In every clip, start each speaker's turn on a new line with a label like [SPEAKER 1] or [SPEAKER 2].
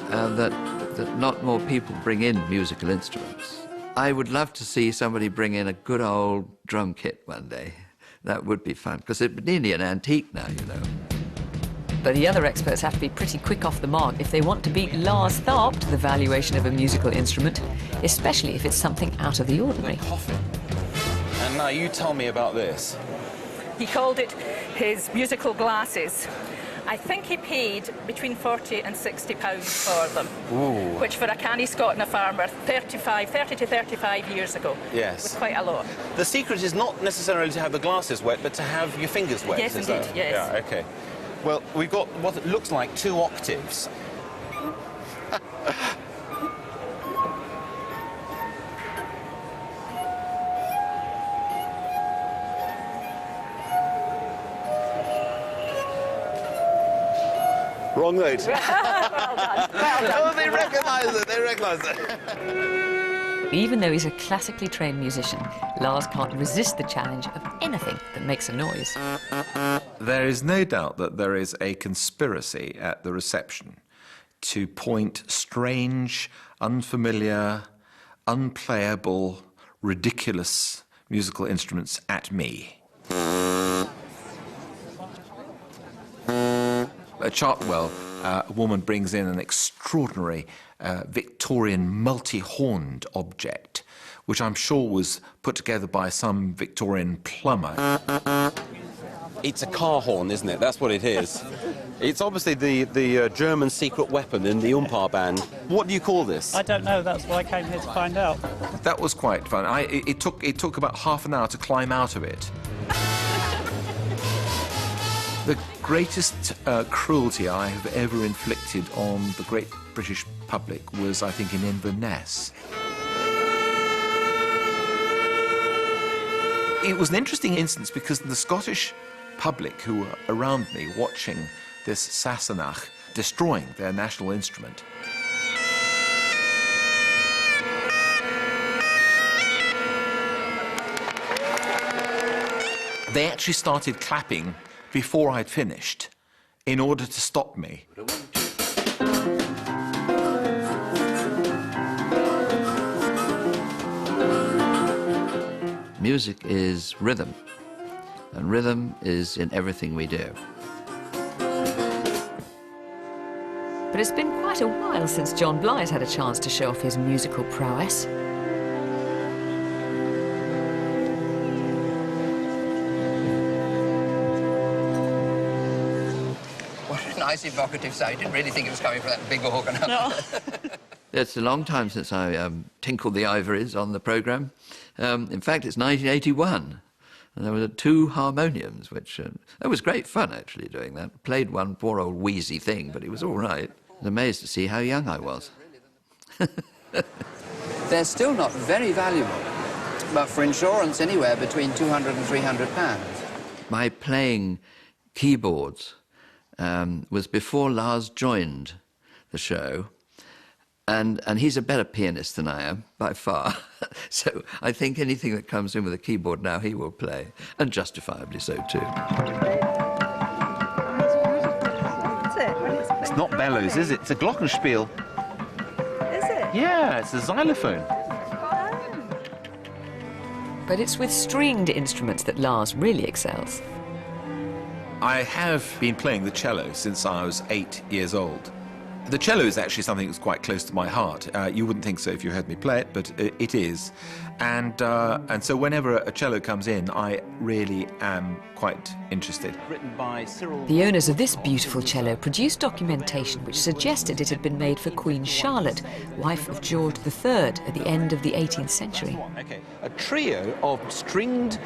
[SPEAKER 1] that not more people bring in musical instruments. I would love to see somebody bring in a good old drum kit one day. That would be fun, because it's nearly an antique now, you know.
[SPEAKER 2] But the other experts have to be pretty quick off the mark if they want to beat Lars Tharp to the valuation of a musical instrument, especially if it's something out of the ordinary.
[SPEAKER 3] And now you tell me about this.
[SPEAKER 4] He called it his musical glasses. I think he paid between 40 and 60 pounds for them.
[SPEAKER 3] Ooh.
[SPEAKER 4] Which for a canny Scot and a farmer 30 to 35 years ago was quite a lot.
[SPEAKER 3] The secret is not necessarily to have the glasses wet, but to have your fingers wet.
[SPEAKER 4] Yes, indeed, yes.
[SPEAKER 3] Yeah, okay. Well, we've got what looks like 2 octaves. Wrong note.
[SPEAKER 4] Well done, well done.
[SPEAKER 3] Oh, they recognise it, they recognise it.
[SPEAKER 2] Even though he's a classically trained musician, Lars can't resist the challenge of anything that makes a noise.
[SPEAKER 5] There is no doubt that there is a conspiracy at the reception to point strange, unfamiliar, unplayable, ridiculous musical instruments at me. At Chartwell, a woman brings in an extraordinary Victorian multi-horned object, which I'm sure was put together by some Victorian plumber.
[SPEAKER 3] It's a car horn, isn't it? That's what it is. It's obviously the German secret weapon in the Umpar band. What do you call this?
[SPEAKER 6] I don't know. That's why I came here to find out.
[SPEAKER 5] That was quite fun. It took about half an hour to climb out of it. The greatest cruelty I have ever inflicted on the great British public was, I think, in Inverness. It was an interesting instance because the Scottish public who were around me watching this Sassenach destroying their national instrument, they actually started clapping before I'd finished in order to stop me.
[SPEAKER 1] Music is rhythm, and rhythm is in everything we do.
[SPEAKER 2] But it's been quite a while since John Bly's had a chance to show off his musical prowess.
[SPEAKER 7] Nice evocative sound. I didn't really think it was coming from that big organ.
[SPEAKER 4] No.
[SPEAKER 1] It's a long time since I tinkled the ivories on the programme. In fact, it's 1981, and there were 2 harmoniums, which that was great fun, actually, doing that. Played one poor old wheezy thing, but it was all right. I was amazed to see how young I was.
[SPEAKER 7] They're still not very valuable, but for insurance, anywhere between 200 and 300 pounds.
[SPEAKER 1] My playing keyboards was before Lars joined the show, and he's a better pianist than I am, by far. So I think anything that comes in with a keyboard now, he will play, and justifiably so, too.
[SPEAKER 3] It's not bellows, is it? It's a glockenspiel.
[SPEAKER 4] Is it?
[SPEAKER 3] Yeah, it's a xylophone.
[SPEAKER 2] But it's with stringed instruments that Lars really excels.
[SPEAKER 5] I have been playing the cello since I was 8 years old. The cello is actually something that's quite close to my heart. You wouldn't think so if you heard me play it, but it is. And so whenever a cello comes in, I really am quite interested.
[SPEAKER 3] Written by Cyril.
[SPEAKER 2] The owners of this beautiful cello produced documentation which suggested it had been made for Queen Charlotte, wife of George III, at the end of the 18th century.
[SPEAKER 3] Okay. A trio of stringed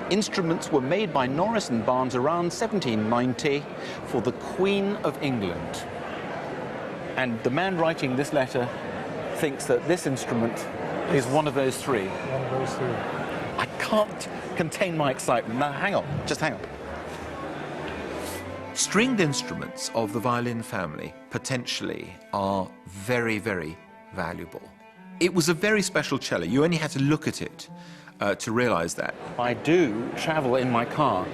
[SPEAKER 3] instruments were made by Norris and Barnes around 1790 for the Queen of England. And the man writing this letter thinks that this instrument is one of those 3.
[SPEAKER 6] One of those 3.
[SPEAKER 3] I can't contain my excitement. Now, hang on. Just hang on.
[SPEAKER 5] Stringed instruments of the violin family potentially are very, very valuable. It was a very special cello. You only had to look at it to realize that.
[SPEAKER 3] I do travel in my car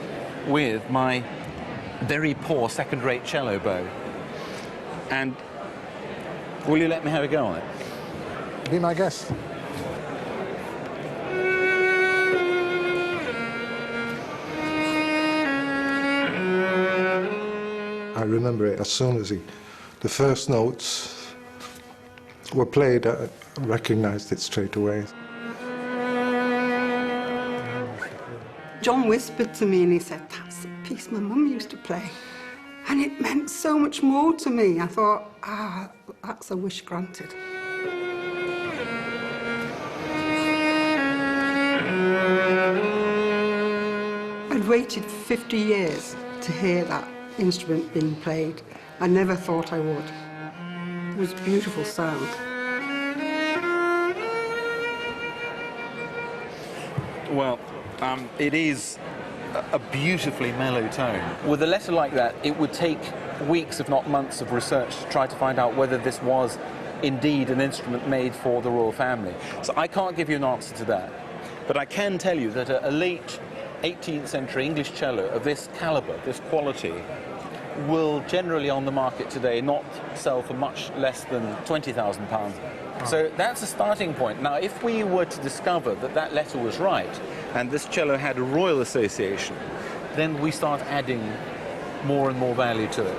[SPEAKER 3] with my very poor second-rate cello bow. And Will you let me have a go on it?
[SPEAKER 8] Be my guest. I remember it as soon as the first notes were played, I recognized it straight away.
[SPEAKER 9] John whispered to me and he said, "That's the piece my mum used to play." And it meant so much more to me. I thought, that's a wish granted. I'd waited 50 years to hear that instrument being played. I never thought I would. It was a beautiful sound.
[SPEAKER 3] Well, it is a beautifully mellow tone. With a letter like that, it would take weeks, if not months, of research to try to find out whether this was indeed an instrument made for the royal family. So I can't give you an answer to that. But I can tell you that a late 18th century English cello of this caliber, this quality, will generally on the market today not sell for much less than £20,000. So that's a starting point. Now, if we were to discover that that letter was right and this cello had a royal association, then we start adding more and more value to it.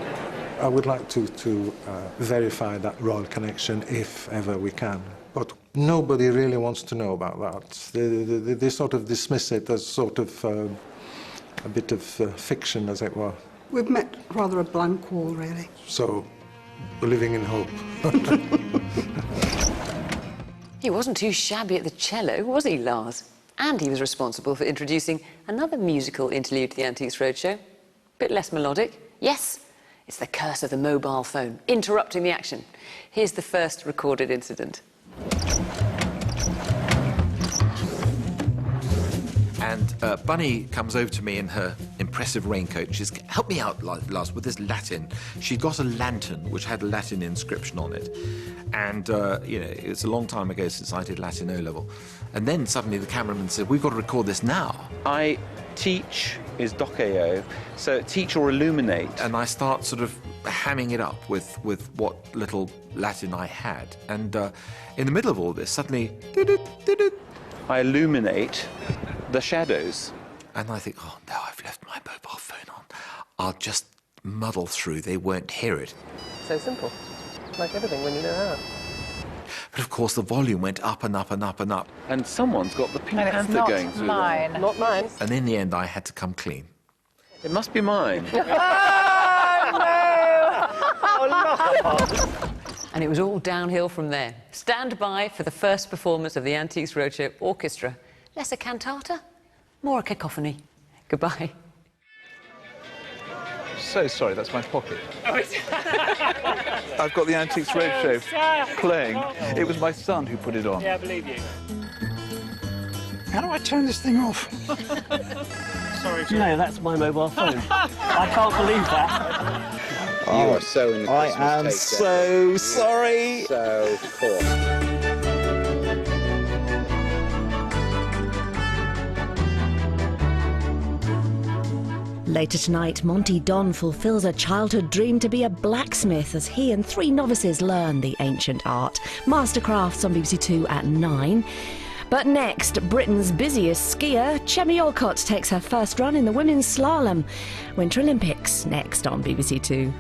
[SPEAKER 8] I would like to verify that royal connection if ever we can. But nobody really wants to know about that. They sort of dismiss it as sort of a bit of fiction, as it were.
[SPEAKER 9] We've met rather a blank wall, really.
[SPEAKER 8] So, we're living in hope.
[SPEAKER 2] He wasn't too shabby at the cello, was he, Lars? And he was responsible for introducing another musical interlude to the Antiques Roadshow. Bit less melodic. Yes, it's the curse of the mobile phone, interrupting the action. Here's the first recorded incident.
[SPEAKER 5] And Bunny comes over to me in her impressive raincoat. She's, "Help me out, Lars, with this Latin." She'd got a lantern which had a Latin inscription on it. And, you know, it's a long time ago since I did Latin O-level. And then suddenly the cameraman said, "We've got to record this now."
[SPEAKER 3] I teach is doceo, so teach or illuminate.
[SPEAKER 5] And I start sort of hamming it up with what little Latin I had. And in the middle of all this, suddenly,
[SPEAKER 3] I illuminate the shadows.
[SPEAKER 5] And I think, oh no, I've left my mobile phone on. I'll just muddle through, they won't hear it.
[SPEAKER 10] So simple, like everything when you know how.
[SPEAKER 5] But of course the volume went up and up and up and up.
[SPEAKER 3] And someo's got the Pink Panther going through
[SPEAKER 10] mine.
[SPEAKER 3] there.
[SPEAKER 10] Not mine.
[SPEAKER 5] And in the end I had to come clean.
[SPEAKER 3] It must be mine.
[SPEAKER 2] And it was all downhill from there. Stand by for the first performance of the Antiques Roadshow Orchestra. Less a cantata, more a cacophony. Goodbye.
[SPEAKER 11] So sorry, that's my pocket. I've got the Antiques Roadshow playing. It was my son who put it on.
[SPEAKER 6] Yeah, I believe you.
[SPEAKER 12] How do I turn this thing off?
[SPEAKER 6] Sorry,
[SPEAKER 10] No, that's my mobile phone. I can't believe that.
[SPEAKER 7] You are so in the Christmas
[SPEAKER 12] I am so sorry.
[SPEAKER 7] So cool.
[SPEAKER 13] Later tonight, Monty Don fulfills a childhood dream to be a blacksmith as he and 3 novices learn the ancient art. Mastercrafts on BBC Two at 9. But next, Britain's busiest skier, Chemi Olcott, takes her first run in the women's slalom. Winter Olympics next on BBC Two.